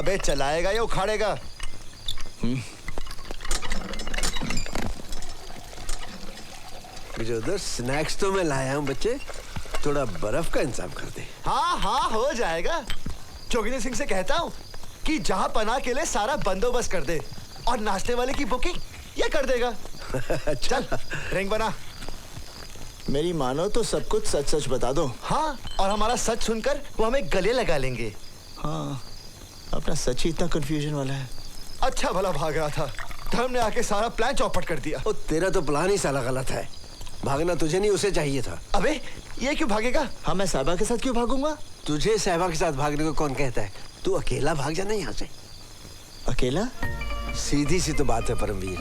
अबे चलाएगा या उखाड़ेगा? जो उधर स्नैक्स तो मैं लाया हूँ बच्चे, थोड़ा बर्फ का इंतजाम कर दे। हाँ हाँ हो जाएगा। जोगिंदर सिंह से कहता हूँ कि जहाँ पनाह के लिए सारा बंदोबस्त कर दे और नाश्ते वाले की बुकिंग ये कर देगा। चल रिंग बना। मेरी मानो तो सब कुछ सच सच बता दो। हाँ, और हमारा सच सुनकर वो हमें गले लगा लेंगे। हाँ, अपना सच ही इतना कंफ्यूजन वाला है। अच्छा भला भाग रहा था, धर्म ने आके सारा प्लान चौपट कर दिया। ओ, तेरा तो प्लान ही साला गलत है। भागना तुझे नहीं, उसे चाहिए था। अबे ये क्यों भागेगा? हाँ, मैं साहिबा के साथ क्यों भागूंगा? तुझे साहिबा के साथ भागने को कौन कहता है? तू अकेला भाग जाना यहाँ से। अकेला? सीधी सी तो बात है परमवीर,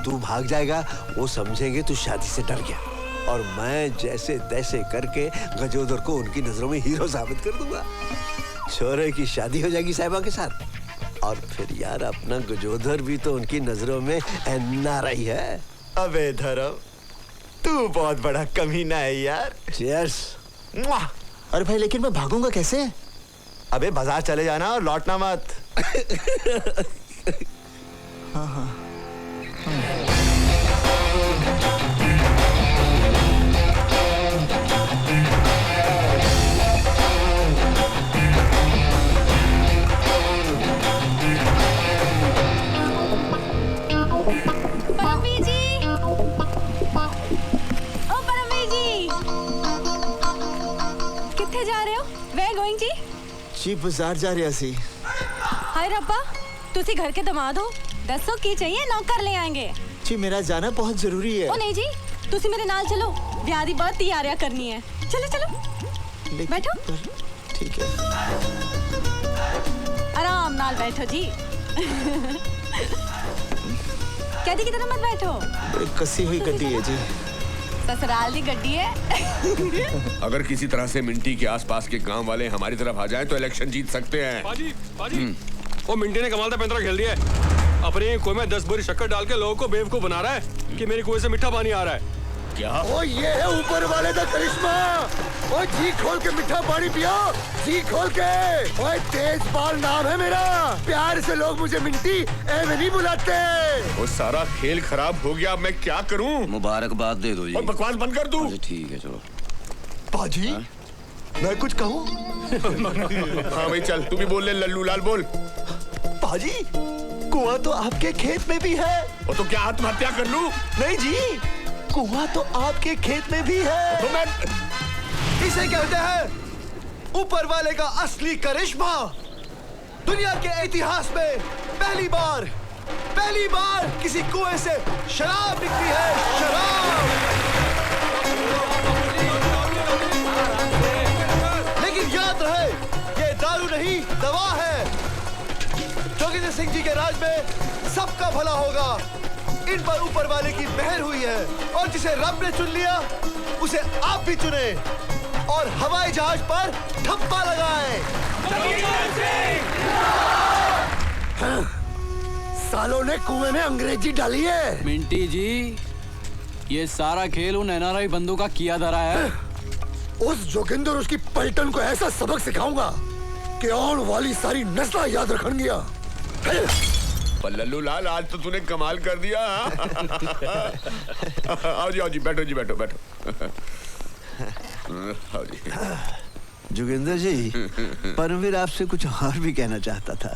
तू भाग जाएगा वो समझेंगे तू शादी से डर गया, और मैं जैसे तैसे करके गजोदर को उनकी नजरों में हीरो साबित कर दूंगा। छोरे की शादी हो जाएगी साहिबा के साथ, और फिर यार अपना गजोदर भी तो उनकी नजरों में एनआरआई है। अबे धर्म, तू बहुत बड़ा कमीना है यार। चीयर्स। अरे भाई, लेकिन मैं भागूंगा कैसे? अबे बाजार चले जाना और लौटना मत। हाँ हाँ। परमवीर जी, ओ परमवीर जी, किथे जा रहे हो? Where going जी? जी बाजार जा रहा सी। हाय रब्बा, तुसी घर के दामाद हो, दसो की चाहिए, नौकर ले आएंगे। जी मेरा जाना बहुत जरूरी है। ओ नहीं जी, तुसी मेरे नाल चलो, ब्याह दी बहुत तैयारियां करनी है। चलो चलो बैठो। ठीक है। आराम नाल बैठो जी। कहती की तरह मत बैठो। बड़ी कसी हुई गड्डी है जी। ससुराल दी गड्डी है। अगर किसी तरह से मिंटी के आसपास के गांव वाले हमारी तरफ आ जाएं तो इलेक्शन जीत सकते हैं। बाजी, वो मिंटी ने कमाल का पैंतरा खेल दिया है। अपने कुएं में 10 बोरी शक्कर डाल के लोगों को बेवकूफ बना रहा है कि मेरे कुएं से मीठा पानी आ रहा है। क्या? ओ ये है ऊपर वाले का करिश्मा। ओ जी खोल के मीठा पानी पियो, जी खोल के। ओए तेजपाल नाम है मेरा, प्यार से लोग मुझे मिंटी ऐसे नहीं बुलाते। वो सारा खेल खराब हो गया, अब मैं क्या करूं? मुबारकबाद दे दो जी। और बकवास बंद कर दूं? ठीक है चलो। बाजी, मैं कुछ कहूँ? हाँ भाई चल, तू भी बोल ले, लल्लू लाल बोल। बाजी, कुआं तो आपके खेत में भी है। वो तो क्या आत्महत्या कर लूं? नहीं जी, कुआं तो आपके खेत में भी है। तो मैं इसे कहते हैं ऊपर वाले का असली करिश्मा। दुनिया के इतिहास में पहली बार किसी कुएं से शराब निकली है, शराब। लेकिन याद रहे, ये दारू नहीं दवा है। जोगिंदर सिंह जी के राज में सबका भला होगा। इन पर ऊपर वाले की मेहर हुई है, और जिसे रब ने चुन लिया उसे आप भी चुने और हवाई जहाज पर ठप्पा लगाए। सालों ने कुएं में अंग्रेजी डाली है। मिंटी जी, ये सारा खेल उन एनआरआई बंदों का किया धरा है। उस जोगिंदर और उसकी पलटन को ऐसा सबक सिखाऊंगा कि आने वाली सारी नस्लें याद रखेंगी। लल्लू लाल, आज तो तूने कमाल कर दिया। आओ जी बैठो जी, बैठो। आओ जी। जोगिंदर जी, परमवीर आपसे कुछ और भी कहना चाहता था।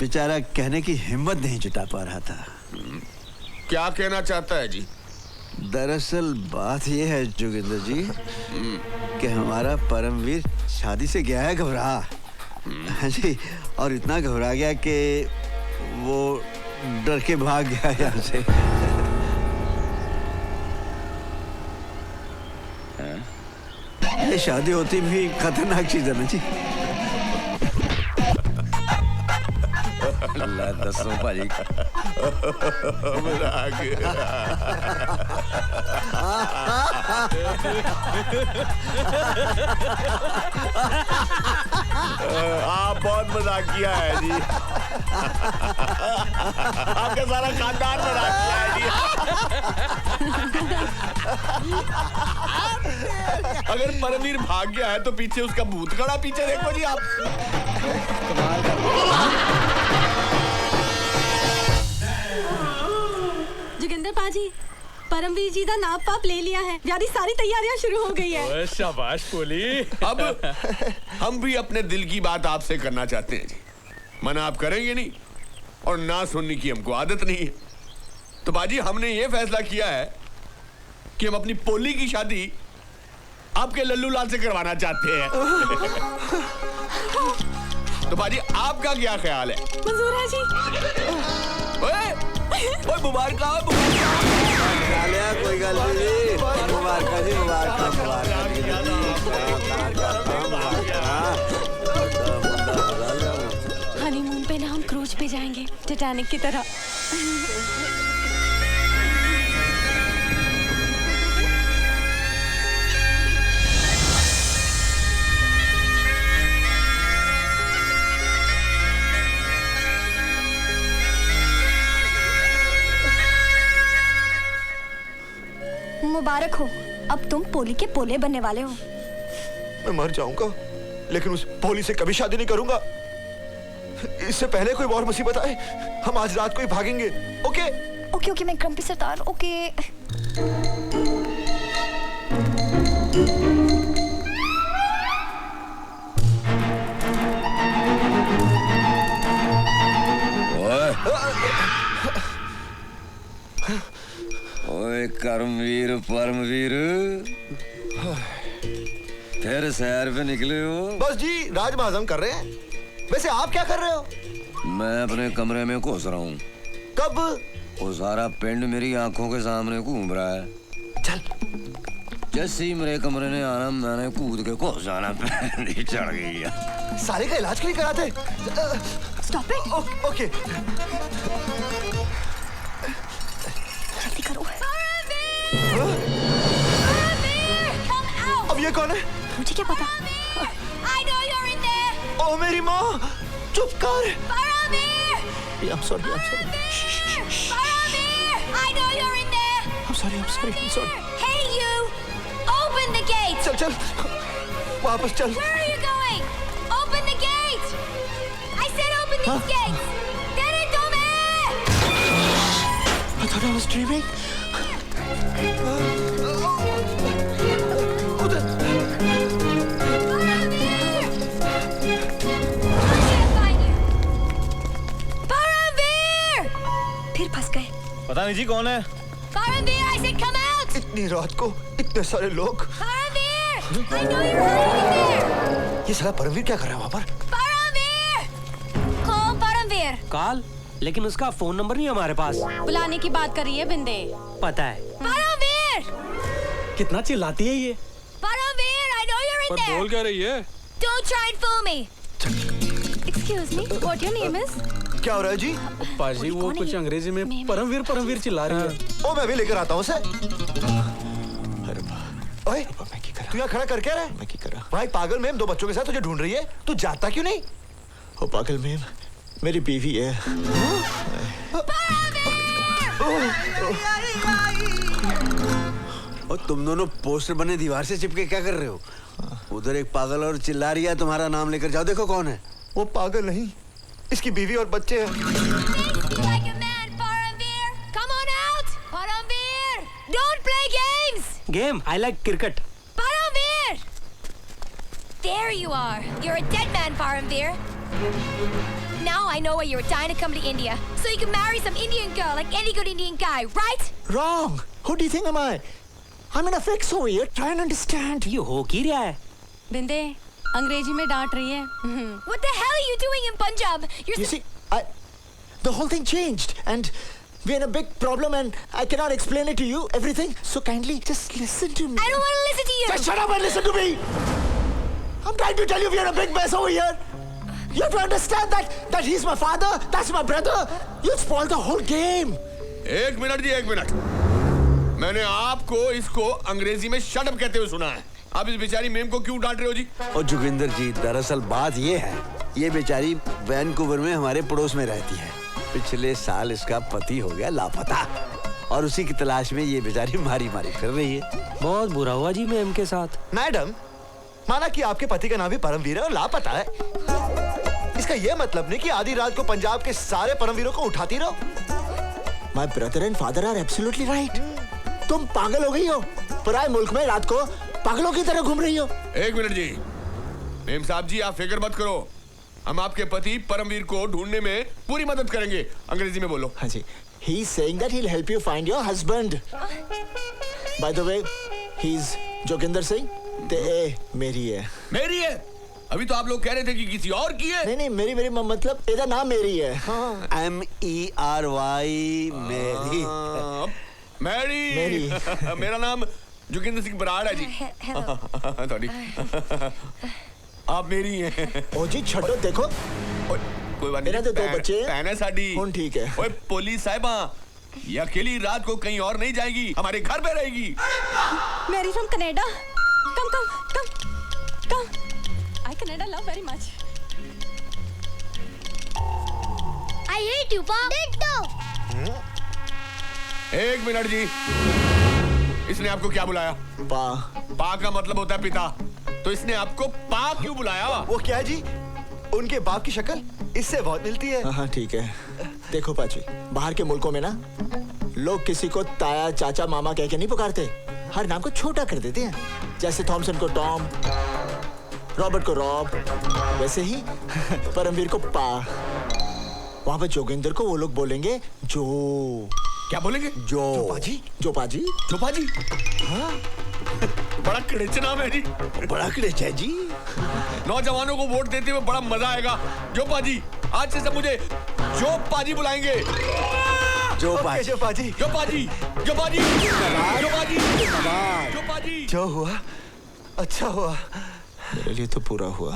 बेचारा कहने की हिम्मत नहीं जुटा पा रहा था। क्या कहना चाहता है जी? दरअसल बात यह है जोगिंदर जी कि हमारा परमवीर शादी से गया है घबरा। हाँ जी, और इतना घबरा गया कि वो डर के भाग गया यहाँ से। ये शादी होती भी खतरनाक चीज है ना जी। अल्लाह दसो भाजी। आप बहुत मजाक किया है जी। आपका सारा खानदान मजाक किया है जी। अगर परमवीर भाग गया है तो पीछे उसका भूत खड़ा, पीछे देखो जी आप। जोगिंदर पाजी, परमवीर जी का नाप पाप ले लिया है, व्याह दी सारी तैयारियां शुरू हो गई है। शाबाश पोली। अब हम भी अपने दिल की बात आपसे करना चाहते हैं जी। मना आप करेंगे नहीं और ना सुनने की हमको आदत नहीं है। तो बाजी हमने ये फैसला किया है कि हम अपनी पोली की शादी आपके लल्लू लाल से करवाना चाहते हैं। तो बाजी आपका क्या ख्याल है? मंजूर है जी। ओए मुबारक कोई गल नहीं, मुबारक जी, हनीमून पे ना हम क्रूज पे जाएंगे, टाइटैनिक की तरह। मुबारक हो, अब तुम पोली के पोले बनने वाले हो। मैं मर जाऊंगा लेकिन उस पोली से कभी शादी नहीं करूंगा। इससे पहले कोई और मुसीबत आए, हम आज रात को ही भागेंगे। ओके ओके ओके, मैं क्रम्पी सरदार, ओके। ओए कर्मवीर परमवीर, फिर सैर पे निकले हो? बस जी, राजमाजम कर रहे हैं। वैसे आप क्या कर रहे हो? मैं अपने कमरे में घुस रहा हूँ। कब? वो सारा पिंड मेरी आंखों के सामने घूम रहा है। चल। जैसे ही मेरे कमरे ने आना, मैंने कूद के घुस जाना, पैंडी चढ़ गई। सारे का इलाज क्यों नहीं कराते? Stop it. ओके। जल्दी करो। अब ये कौन है? मुझे क्या पता? ओ मेरी माँ, चुप कर। I'm sorry. I'm sorry. Hey you! Open the gate! चल, वापस चल। Where are you going? Open the gate! I said open these gates! Dere tome! I thought I was dreaming. फिर फंस गए। पता नहीं जी कौन है। Paramveer, I said come out! इतनी रात को इतने सारे लोग। Paramveer! I know you're hiding there! ये साला परमवीर क्या कर रहा है वहाँ पर? Paramveer! Call Paramveer! कॉल, लेकिन उसका फोन नंबर नहीं हमारे पास। बुलाने की बात कर रही है बिंदे। पता है। Paramveer! कितना चिल्लाती है ये। Paramveer, I know you're in पर there! बोल क्या रही है? Don't try and fool me! Excuse me, what your name is? क्या हो रहा है जी? पाजी वो कुछ अंग्रेजी में परमवीर चिल्ला रही है। ओ मैं भी लेकर आता हूँ उसे। ओए, तू यहाँ खड़ा कर क्या रहा है? मैं क्या कर रहा? भाई पागल मैम 2 बच्चों के साथ तुझे ढूंढ रही है, तू जाता क्यों नहीं? ओ पागल मैम, मेरी बीवी है। और तुम दोनों पोस्टर बने दीवार से चिपके क्या कर रहे हो? उधर एक पागल और चिल्ला रही है, तुम्हारा नाम लेकर जाओ, देखो कौन है। वो पागल नहीं, इसकी बीवी और बच्चे हैं। Like a man, Paramveer! Come on out! Paramveer! Don't play games! Game, I like cricket. Paramveer! There you are. You're a dead man, Paramveer. Now I know why you were dying to come to India. So you can marry some Indian girl like any good Indian guy, right? Wrong. Who do you think am I? I'm in a fix over here. Try and understand. ये हो क्या रहा है? बिंदे, अंग्रेजी में डांट रही है। What the hell are you doing in Punjab? You see, the whole thing changed and we're in a big problem and I cannot explain it to you, everything. So kindly just listen to me. I don't want to listen to you. Just shut up and listen to me. I'm trying to tell you we're in a big mess over here. You have to understand that he's my father, that's my brother. You spoiled the whole game. एक minute जी, 1 minute. मैंने आपको इसको अंग्रेजी में shut up कहते हुए सुना है। आप इस बेचारी मेम को क्यों डांट रहे हो जी? और जोगिंदर जी, दरअसल बात ये है, ये बेचारी वैनकूवर में हमारे पड़ोस में रहती है। पिछले साल इसका पति हो गया लापता और उसी की तलाश में ये बेचारी मारी मारी फिर रही है। बहुत बुरा हुआ जी मैम के साथ। मैडम, माना कि आपके पति का नाम भी परमवीर है और लापता है, इसका यह मतलब नहीं कि आधी रात को पंजाब के सारे परमवीरों को उठाती रहो। My brother and father are absolutely right. तुम पागल हो गई हो, पराए मुल्क में रात को पागलों की तरह घूम रही हो। एक मिनट जी, मेम साहब जी आप फिक्र मत करो, हम आपके पति परमवीर को ढूंढने में पूरी मदद करेंगे। अंग्रेजी में बोलो। हाँ जी, he's saying that he'll help you find your husband. By the way, he's Joginder Singh. ते मेरी है। मेरी है? अभी तो आप लोग कह रहे थे कि किसी और की है। नहीं नहीं, मेरी मतलब ਇਹਦਾ नाम मेरी है। MERY मेरी। मैरी। मेरा नाम जोगिंदर सिंह बराड़ है जी। सॉरी। आप मेरी हैं। ओ जी छड़ो, देखो कोई बात नहीं। ਇਹਨਾਂ ਦੇ दो बच्चे बहन है साडी। ਹੁਣ ठीक है। ओए पुलिस साहिबा, ये अकेली रात को कहीं और नहीं जाएगी, हमारे घर पे रहेगी। Mary from Canada. Come come come come. I Canada love very much. I hate you, Pa. Ditto. एक मिनट जी, इसने आपको क्या बुलाया? पा। पा का मतलब होता है पिता, तो इसने आपको पा क्यों बुलाया? वो क्या है जी, उनके बाप की शक्ल इससे बहुत मिलती है। हाँ ठीक है। देखो पाजी, बाहर के मुल्कों में ना लोग किसी को ताया चाचा मामा कह के नहीं पुकारते, हर नाम को छोटा कर देते हैं। जैसे थॉमसन को टॉम, रॉबर्ट को रॉब, वैसे ही परमवीर को पा। वहां पर जोगिंदर को वो लोग बोलेंगे जो। क्या बोलेंगे? जो पाजी। जो पाजी। जो पाजी। हाँ। बड़ा कड़ेच नाम है जी। बड़ा कड़ेच है जी। नौजवानों को वोट देते हुए बड़ा मजा आएगा। जो पाजी, आज से सब मुझे जो पाजी बुलाएंगे। जो पाजी। जो पाजी। जो पाजी। जो पाजी। जो पाजी। जो पाजी। जो हुआ अच्छा हुआ। मेरे लिए तो पूरा हुआ।